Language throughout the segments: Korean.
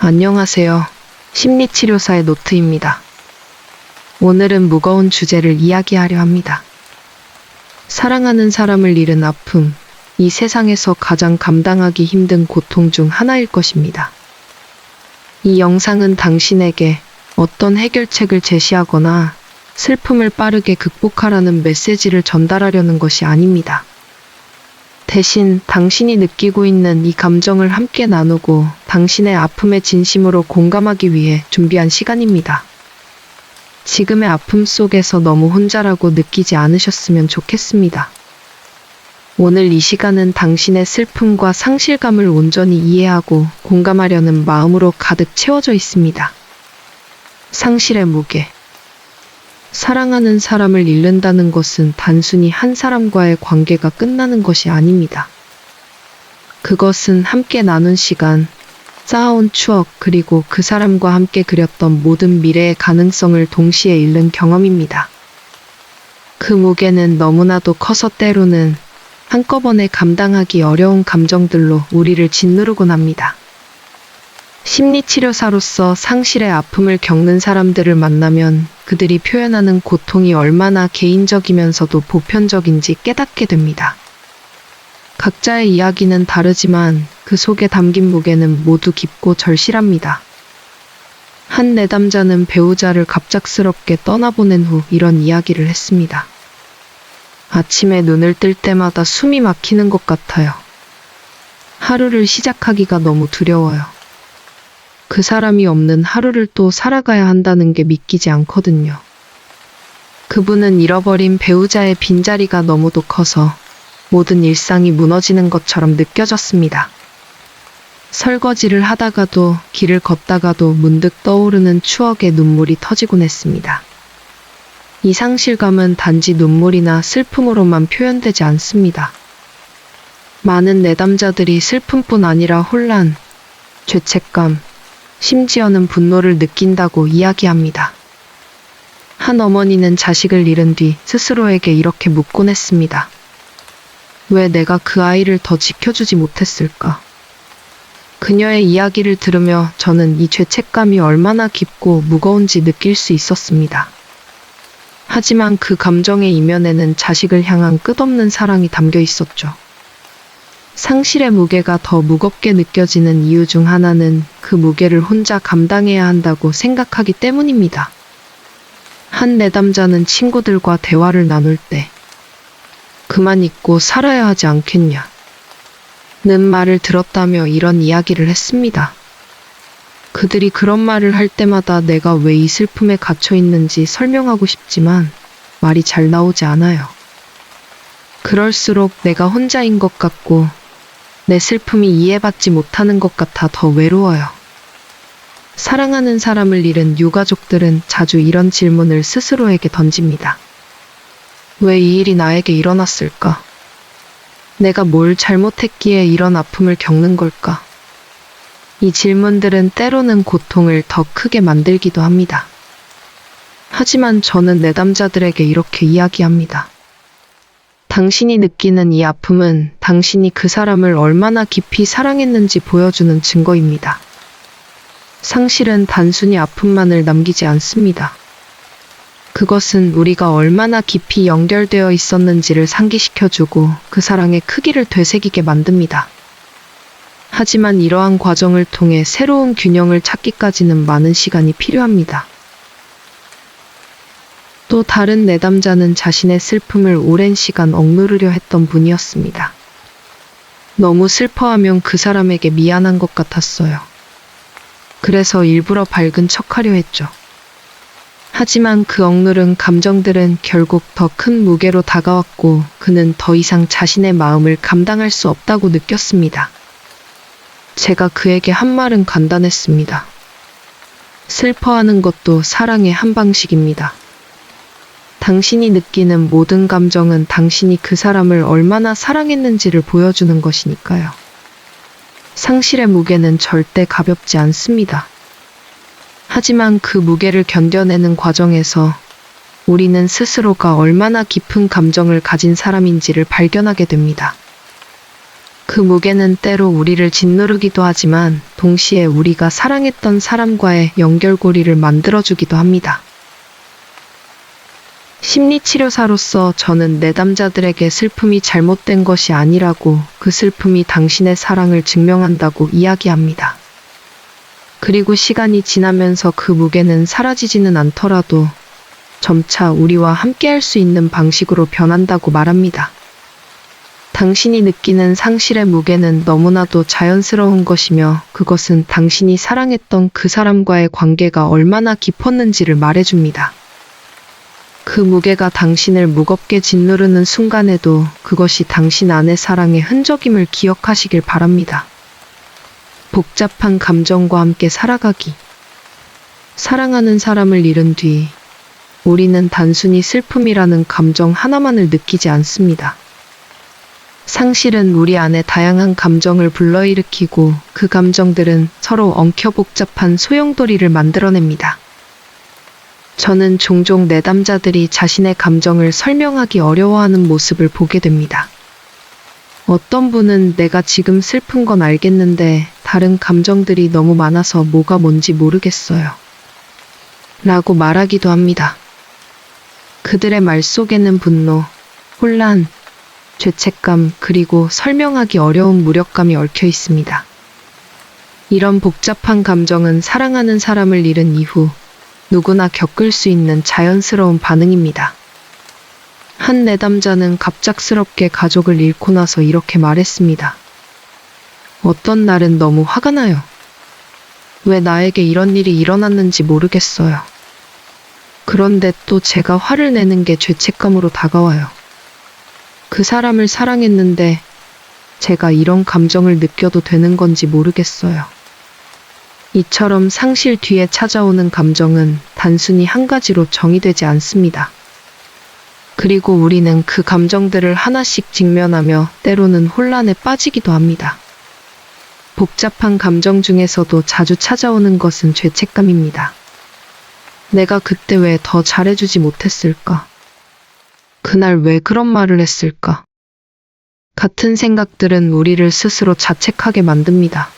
안녕하세요. 심리치료사의 노트입니다. 오늘은 무거운 주제를 이야기하려 합니다. 사랑하는 사람을 잃은 아픔, 이 세상에서 가장 감당하기 힘든 고통 중 하나일 것입니다. 이 영상은 당신에게 어떤 해결책을 제시하거나 슬픔을 빠르게 극복하라는 메시지를 전달하려는 것이 아닙니다. 대신 당신이 느끼고 있는 이 감정을 함께 나누고 당신의 아픔에 진심으로 공감하기 위해 준비한 시간입니다. 지금의 아픔 속에서 너무 혼자라고 느끼지 않으셨으면 좋겠습니다. 오늘 이 시간은 당신의 슬픔과 상실감을 온전히 이해하고 공감하려는 마음으로 가득 채워져 있습니다. 상실의 무게. 사랑하는 사람을 잃는다는 것은 단순히 한 사람과의 관계가 끝나는 것이 아닙니다. 그것은 함께 나눈 시간, 쌓아온 추억, 그리고 그 사람과 함께 그렸던 모든 미래의 가능성을 동시에 잃는 경험입니다. 그 무게는 너무나도 커서 때로는 한꺼번에 감당하기 어려운 감정들로 우리를 짓누르곤 합니다. 심리치료사로서 상실의 아픔을 겪는 사람들을 만나면 그들이 표현하는 고통이 얼마나 개인적이면서도 보편적인지 깨닫게 됩니다. 각자의 이야기는 다르지만 그 속에 담긴 무게는 모두 깊고 절실합니다. 한 내담자는 배우자를 갑작스럽게 떠나보낸 후 이런 이야기를 했습니다. 아침에 눈을 뜰 때마다 숨이 막히는 것 같아요. 하루를 시작하기가 너무 두려워요. 그 사람이 없는 하루를 또 살아가야 한다는 게 믿기지 않거든요. 그분은 잃어버린 배우자의 빈자리가 너무도 커서 모든 일상이 무너지는 것처럼 느껴졌습니다. 설거지를 하다가도 길을 걷다가도 문득 떠오르는 추억에 눈물이 터지곤 했습니다. 이 상실감은 단지 눈물이나 슬픔으로만 표현되지 않습니다. 많은 내담자들이 슬픔뿐 아니라 혼란, 죄책감, 심지어는 분노를 느낀다고 이야기합니다. 한 어머니는 자식을 잃은 뒤 스스로에게 이렇게 묻곤 했습니다. 왜 내가 그 아이를 더 지켜주지 못했을까? 그녀의 이야기를 들으며 저는 이 죄책감이 얼마나 깊고 무거운지 느낄 수 있었습니다. 하지만 그 감정의 이면에는 자식을 향한 끝없는 사랑이 담겨 있었죠. 상실의 무게가 더 무겁게 느껴지는 이유 중 하나는 그 무게를 혼자 감당해야 한다고 생각하기 때문입니다. 한 내담자는 친구들과 대화를 나눌 때 그만 잊고 살아야 하지 않겠냐 는 말을 들었다며 이런 이야기를 했습니다. 그들이 그런 말을 할 때마다 내가 왜 이 슬픔에 갇혀 있는지 설명하고 싶지만 말이 잘 나오지 않아요. 그럴수록 내가 혼자인 것 같고 내 슬픔이 이해받지 못하는 것 같아 더 외로워요. 사랑하는 사람을 잃은 유가족들은 자주 이런 질문을 스스로에게 던집니다. 왜 이 일이 나에게 일어났을까? 내가 뭘 잘못했기에 이런 아픔을 겪는 걸까? 이 질문들은 때로는 고통을 더 크게 만들기도 합니다. 하지만 저는 내담자들에게 이렇게 이야기합니다. 당신이 느끼는 이 아픔은 당신이 그 사람을 얼마나 깊이 사랑했는지 보여주는 증거입니다. 상실은 단순히 아픔만을 남기지 않습니다. 그것은 우리가 얼마나 깊이 연결되어 있었는지를 상기시켜주고 그 사랑의 크기를 되새기게 만듭니다. 하지만 이러한 과정을 통해 새로운 균형을 찾기까지는 많은 시간이 필요합니다. 또 다른 내담자는 자신의 슬픔을 오랜 시간 억누르려 했던 분이었습니다. 너무 슬퍼하면 그 사람에게 미안한 것 같았어요. 그래서 일부러 밝은 척하려 했죠. 하지만 그 억누른 감정들은 결국 더 큰 무게로 다가왔고 그는 더 이상 자신의 마음을 감당할 수 없다고 느꼈습니다. 제가 그에게 한 말은 간단했습니다. 슬퍼하는 것도 사랑의 한 방식입니다. 당신이 느끼는 모든 감정은 당신이 그 사람을 얼마나 사랑했는지를 보여주는 것이니까요. 상실의 무게는 절대 가볍지 않습니다. 하지만 그 무게를 견뎌내는 과정에서 우리는 스스로가 얼마나 깊은 감정을 가진 사람인지를 발견하게 됩니다. 그 무게는 때로 우리를 짓누르기도 하지만 동시에 우리가 사랑했던 사람과의 연결고리를 만들어주기도 합니다. 심리치료사로서 저는 내담자들에게 슬픔이 잘못된 것이 아니라고, 그 슬픔이 당신의 사랑을 증명한다고 이야기합니다. 그리고 시간이 지나면서 그 무게는 사라지지는 않더라도 점차 우리와 함께할 수 있는 방식으로 변한다고 말합니다. 당신이 느끼는 상실의 무게는 너무나도 자연스러운 것이며, 그것은 당신이 사랑했던 그 사람과의 관계가 얼마나 깊었는지를 말해줍니다. 그 무게가 당신을 무겁게 짓누르는 순간에도 그것이 당신 안의 사랑의 흔적임을 기억하시길 바랍니다. 복잡한 감정과 함께 살아가기. 사랑하는 사람을 잃은 뒤 우리는 단순히 슬픔이라는 감정 하나만을 느끼지 않습니다. 상실은 우리 안에 다양한 감정을 불러일으키고, 그 감정들은 서로 엉켜 복잡한 소용돌이를 만들어냅니다. 저는 종종 내담자들이 자신의 감정을 설명하기 어려워하는 모습을 보게 됩니다. 어떤 분은 내가 지금 슬픈 건 알겠는데 다른 감정들이 너무 많아서 뭐가 뭔지 모르겠어요 라고 말하기도 합니다. 그들의 말 속에는 분노, 혼란, 죄책감, 그리고 설명하기 어려운 무력감이 얽혀 있습니다. 이런 복잡한 감정은 사랑하는 사람을 잃은 이후 누구나 겪을 수 있는 자연스러운 반응입니다. 한 내담자는 갑작스럽게 가족을 잃고 나서 이렇게 말했습니다. 어떤 날은 너무 화가 나요. 왜 나에게 이런 일이 일어났는지 모르겠어요. 그런데 또 제가 화를 내는 게 죄책감으로 다가와요. 그 사람을 사랑했는데 제가 이런 감정을 느껴도 되는 건지 모르겠어요. 이처럼 상실 뒤에 찾아오는 감정은 단순히 한 가지로 정의되지 않습니다. 그리고 우리는 그 감정들을 하나씩 직면하며 때로는 혼란에 빠지기도 합니다. 복잡한 감정 중에서도 자주 찾아오는 것은 죄책감입니다. 내가 그때 왜 더 잘해주지 못했을까? 그날 왜 그런 말을 했을까? 같은 생각들은 우리를 스스로 자책하게 만듭니다.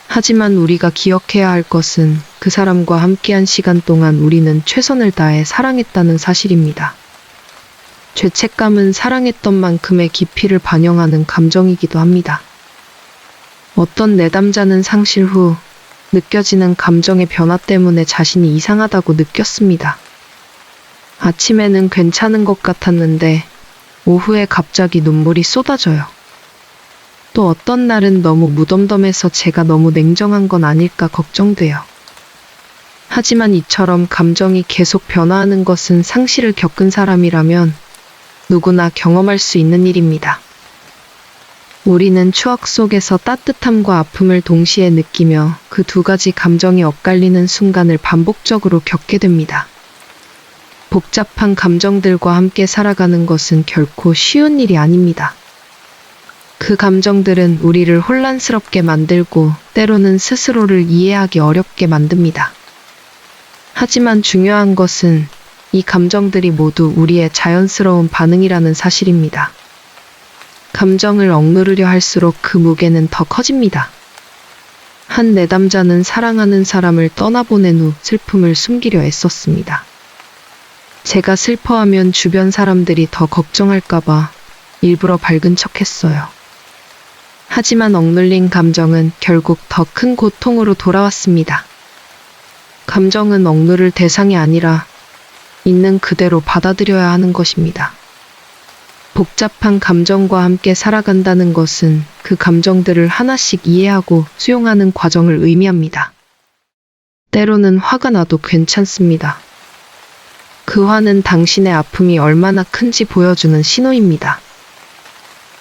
하지만 우리가 기억해야 할 것은 그 사람과 함께한 시간 동안 우리는 최선을 다해 사랑했다는 사실입니다. 죄책감은 사랑했던 만큼의 깊이를 반영하는 감정이기도 합니다. 어떤 내담자는 상실 후 느껴지는 감정의 변화 때문에 자신이 이상하다고 느꼈습니다. 아침에는 괜찮은 것 같았는데 오후에 갑자기 눈물이 쏟아져요. 또 어떤 날은 너무 무덤덤해서 제가 너무 냉정한 건 아닐까 걱정돼요. 하지만 이처럼 감정이 계속 변화하는 것은 상실을 겪은 사람이라면 누구나 경험할 수 있는 일입니다. 우리는 추억 속에서 따뜻함과 아픔을 동시에 느끼며 그 두 가지 감정이 엇갈리는 순간을 반복적으로 겪게 됩니다. 복잡한 감정들과 함께 살아가는 것은 결코 쉬운 일이 아닙니다. 그 감정들은 우리를 혼란스럽게 만들고 때로는 스스로를 이해하기 어렵게 만듭니다. 하지만 중요한 것은 이 감정들이 모두 우리의 자연스러운 반응이라는 사실입니다. 감정을 억누르려 할수록 그 무게는 더 커집니다. 한 내담자는 사랑하는 사람을 떠나보낸 후 슬픔을 숨기려 애썼습니다. 제가 슬퍼하면 주변 사람들이 더 걱정할까봐 일부러 밝은 척했어요. 하지만 억눌린 감정은 결국 더 큰 고통으로 돌아왔습니다. 감정은 억누를 대상이 아니라 있는 그대로 받아들여야 하는 것입니다. 복잡한 감정과 함께 살아간다는 것은 그 감정들을 하나씩 이해하고 수용하는 과정을 의미합니다. 때로는 화가 나도 괜찮습니다. 그 화는 당신의 아픔이 얼마나 큰지 보여주는 신호입니다.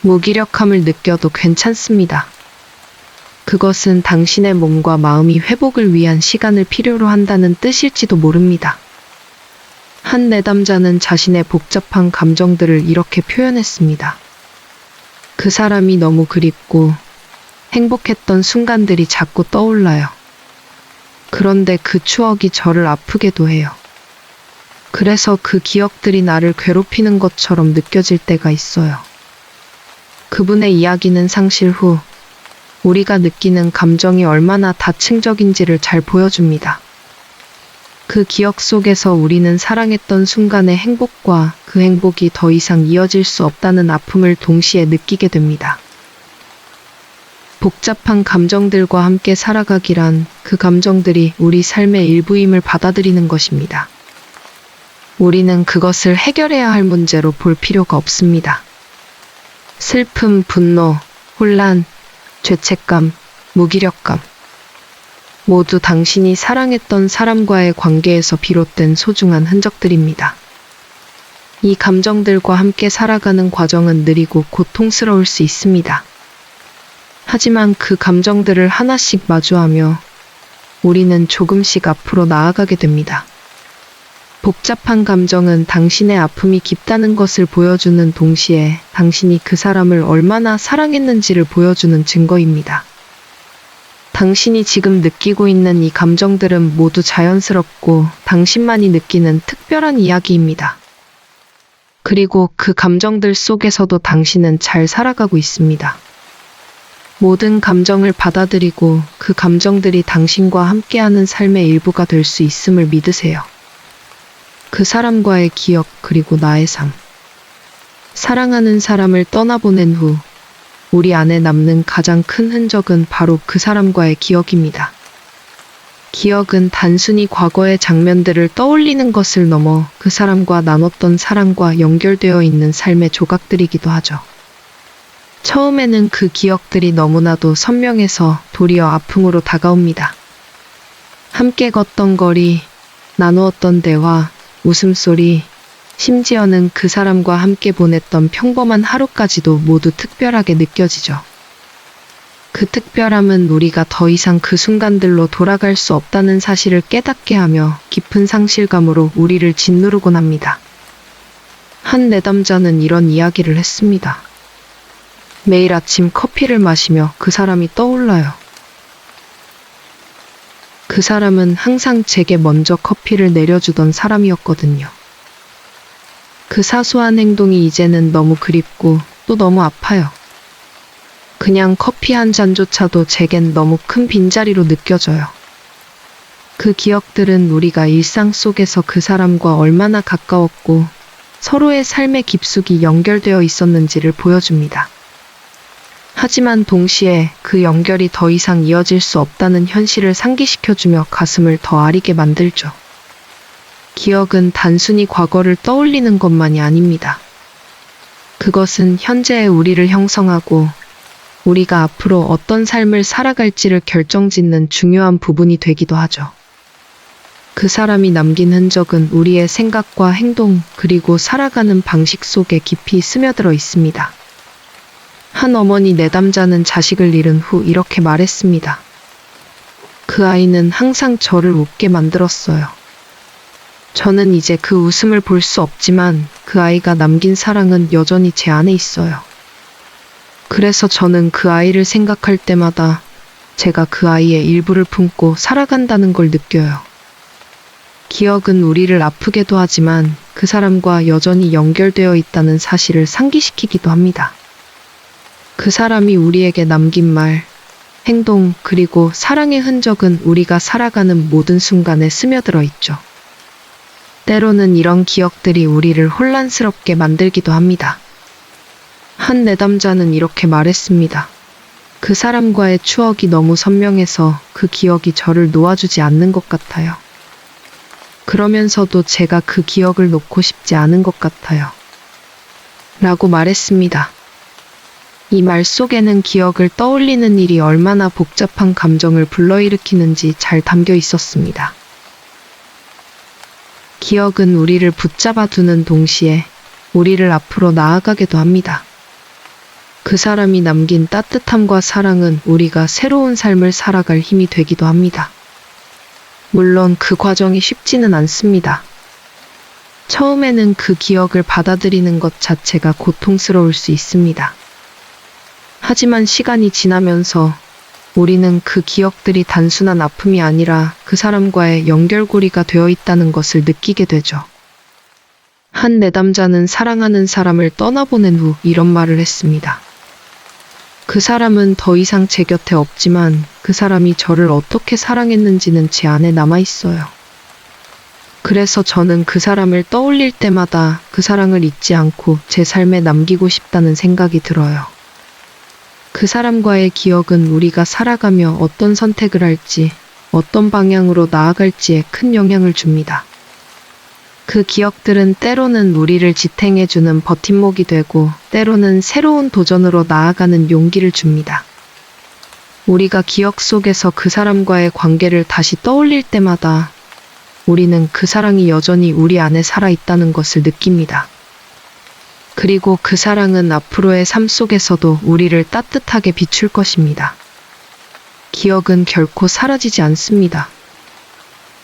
무기력함을 느껴도 괜찮습니다. 그것은 당신의 몸과 마음이 회복을 위한 시간을 필요로 한다는 뜻일지도 모릅니다. 한 내담자는 자신의 복잡한 감정들을 이렇게 표현했습니다. 그 사람이 너무 그립고 행복했던 순간들이 자꾸 떠올라요. 그런데 그 추억이 저를 아프게도 해요. 그래서 그 기억들이 나를 괴롭히는 것처럼 느껴질 때가 있어요. 그분의 이야기는 상실 후 우리가 느끼는 감정이 얼마나 다층적인지를 잘 보여줍니다. 그 기억 속에서 우리는 사랑했던 순간의 행복과 그 행복이 더 이상 이어질 수 없다는 아픔을 동시에 느끼게 됩니다. 복잡한 감정들과 함께 살아가기란 그 감정들이 우리 삶의 일부임을 받아들이는 것입니다. 우리는 그것을 해결해야 할 문제로 볼 필요가 없습니다. 슬픔, 분노, 혼란, 죄책감, 무기력감. 모두 당신이 사랑했던 사람과의 관계에서 비롯된 소중한 흔적들입니다. 이 감정들과 함께 살아가는 과정은 느리고 고통스러울 수 있습니다. 하지만 그 감정들을 하나씩 마주하며 우리는 조금씩 앞으로 나아가게 됩니다. 복잡한 감정은 당신의 아픔이 깊다는 것을 보여주는 동시에 당신이 그 사람을 얼마나 사랑했는지를 보여주는 증거입니다. 당신이 지금 느끼고 있는 이 감정들은 모두 자연스럽고 당신만이 느끼는 특별한 이야기입니다. 그리고 그 감정들 속에서도 당신은 잘 살아가고 있습니다. 모든 감정을 받아들이고 그 감정들이 당신과 함께하는 삶의 일부가 될 수 있음을 믿으세요. 그 사람과의 기억 그리고 나의 삶. 사랑하는 사람을 떠나보낸 후 우리 안에 남는 가장 큰 흔적은 바로 그 사람과의 기억입니다. 기억은 단순히 과거의 장면들을 떠올리는 것을 넘어 그 사람과 나눴던 사랑과 연결되어 있는 삶의 조각들이기도 하죠. 처음에는 그 기억들이 너무나도 선명해서 도리어 아픔으로 다가옵니다. 함께 걷던 거리, 나누었던 대화, 웃음소리, 심지어는 그 사람과 함께 보냈던 평범한 하루까지도 모두 특별하게 느껴지죠. 그 특별함은 우리가 더 이상 그 순간들로 돌아갈 수 없다는 사실을 깨닫게 하며 깊은 상실감으로 우리를 짓누르곤 합니다. 한 내담자는 이런 이야기를 했습니다. 매일 아침 커피를 마시며 그 사람이 떠올라요. 그 사람은 항상 제게 먼저 커피를 내려주던 사람이었거든요. 그 사소한 행동이 이제는 너무 그립고 또 너무 아파요. 그냥 커피 한 잔조차도 제겐 너무 큰 빈자리로 느껴져요. 그 기억들은 우리가 일상 속에서 그 사람과 얼마나 가까웠고 서로의 삶의 깊숙이 연결되어 있었는지를 보여줍니다. 하지만 동시에 그 연결이 더 이상 이어질 수 없다는 현실을 상기시켜주며 가슴을 더 아리게 만들죠. 기억은 단순히 과거를 떠올리는 것만이 아닙니다. 그것은 현재의 우리를 형성하고 우리가 앞으로 어떤 삶을 살아갈지를 결정짓는 중요한 부분이 되기도 하죠. 그 사람이 남긴 흔적은 우리의 생각과 행동 그리고 살아가는 방식 속에 깊이 스며들어 있습니다. 한 어머니 내담자는 자식을 잃은 후 이렇게 말했습니다. 그 아이는 항상 저를 웃게 만들었어요. 저는 이제 그 웃음을 볼 수 없지만 그 아이가 남긴 사랑은 여전히 제 안에 있어요. 그래서 저는 그 아이를 생각할 때마다 제가 그 아이의 일부를 품고 살아간다는 걸 느껴요. 기억은 우리를 아프게도 하지만 그 사람과 여전히 연결되어 있다는 사실을 상기시키기도 합니다. 그 사람이 우리에게 남긴 말, 행동, 그리고 사랑의 흔적은 우리가 살아가는 모든 순간에 스며들어 있죠. 때로는 이런 기억들이 우리를 혼란스럽게 만들기도 합니다. 한 내담자는 이렇게 말했습니다. 그 사람과의 추억이 너무 선명해서 그 기억이 저를 놓아주지 않는 것 같아요. 그러면서도 제가 그 기억을 놓고 싶지 않은 것 같아요. 라고 말했습니다. 이 말 속에는 기억을 떠올리는 일이 얼마나 복잡한 감정을 불러일으키는지 잘 담겨 있었습니다. 기억은 우리를 붙잡아 두는 동시에 우리를 앞으로 나아가게도 합니다. 그 사람이 남긴 따뜻함과 사랑은 우리가 새로운 삶을 살아갈 힘이 되기도 합니다. 물론 그 과정이 쉽지는 않습니다. 처음에는 그 기억을 받아들이는 것 자체가 고통스러울 수 있습니다. 하지만 시간이 지나면서 우리는 그 기억들이 단순한 아픔이 아니라 그 사람과의 연결고리가 되어 있다는 것을 느끼게 되죠. 한 내담자는 사랑하는 사람을 떠나보낸 후 이런 말을 했습니다. 그 사람은 더 이상 제 곁에 없지만 그 사람이 저를 어떻게 사랑했는지는 제 안에 남아 있어요. 그래서 저는 그 사람을 떠올릴 때마다 그 사랑을 잊지 않고 제 삶에 남기고 싶다는 생각이 들어요. 그 사람과의 기억은 우리가 살아가며 어떤 선택을 할지, 어떤 방향으로 나아갈지에 큰 영향을 줍니다. 그 기억들은 때로는 우리를 지탱해주는 버팀목이 되고, 때로는 새로운 도전으로 나아가는 용기를 줍니다. 우리가 기억 속에서 그 사람과의 관계를 다시 떠올릴 때마다 우리는 그 사랑이 여전히 우리 안에 살아있다는 것을 느낍니다. 그리고 그 사랑은 앞으로의 삶 속에서도 우리를 따뜻하게 비출 것입니다. 기억은 결코 사라지지 않습니다.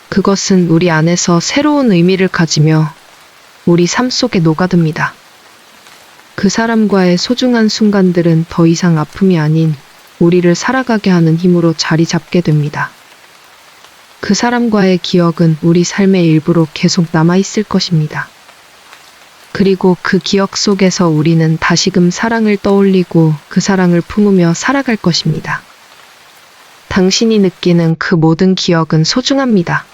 그것은 우리 안에서 새로운 의미를 가지며 우리 삶 속에 녹아듭니다. 그 사람과의 소중한 순간들은 더 이상 아픔이 아닌 우리를 살아가게 하는 힘으로 자리 잡게 됩니다. 그 사람과의 기억은 우리 삶의 일부로 계속 남아있을 것입니다. 그리고 그 기억 속에서 우리는 다시금 사랑을 떠올리고 그 사랑을 품으며 살아갈 것입니다. 당신이 느끼는 그 모든 기억은 소중합니다.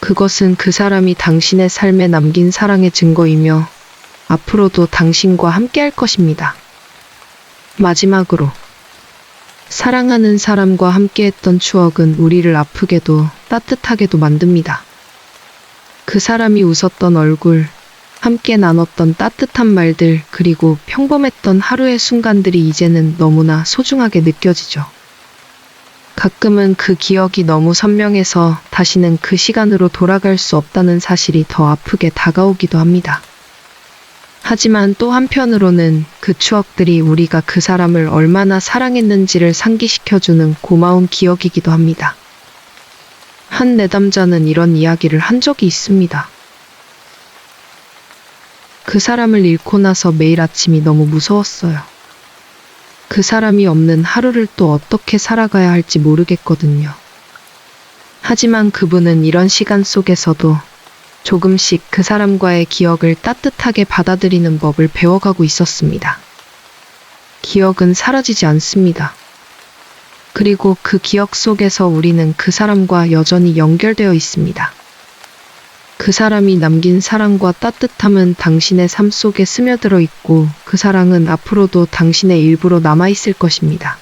그것은 그 사람이 당신의 삶에 남긴 사랑의 증거이며 앞으로도 당신과 함께할 것입니다. 마지막으로, 사랑하는 사람과 함께했던 추억은 우리를 아프게도 따뜻하게도 만듭니다. 그 사람이 웃었던 얼굴, 함께 나눴던 따뜻한 말들, 그리고 평범했던 하루의 순간들이 이제는 너무나 소중하게 느껴지죠. 가끔은 그 기억이 너무 선명해서 다시는 그 시간으로 돌아갈 수 없다는 사실이 더 아프게 다가오기도 합니다. 하지만 또 한편으로는 그 추억들이 우리가 그 사람을 얼마나 사랑했는지를 상기시켜주는 고마운 기억이기도 합니다. 한 내담자는 이런 이야기를 한 적이 있습니다. 그 사람을 잃고 나서 매일 아침이 너무 무서웠어요. 그 사람이 없는 하루를 또 어떻게 살아가야 할지 모르겠거든요. 하지만 그분은 이런 시간 속에서도 조금씩 그 사람과의 기억을 따뜻하게 받아들이는 법을 배워가고 있었습니다. 기억은 사라지지 않습니다. 그리고 그 기억 속에서 우리는 그 사람과 여전히 연결되어 있습니다. 그 사람이 남긴 사랑과 따뜻함은 당신의 삶 속에 스며들어 있고 그 사랑은 앞으로도 당신의 일부로 남아있을 것입니다.